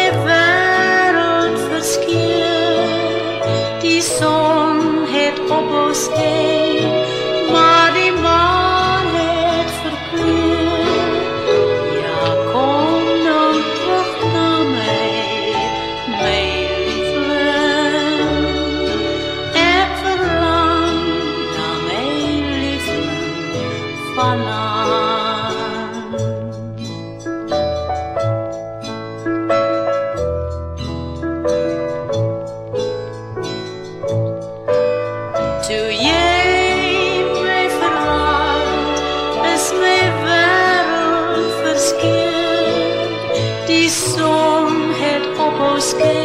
my wereld verskeur. Die son het op ons skyn, maar die maan het verkleur. Ja, kom nou terug na my, my liefling. Ek verlang na my liefling vanaand. Toe jy my verlaat, is my wêreld verskeur. Die son het op ons skyn.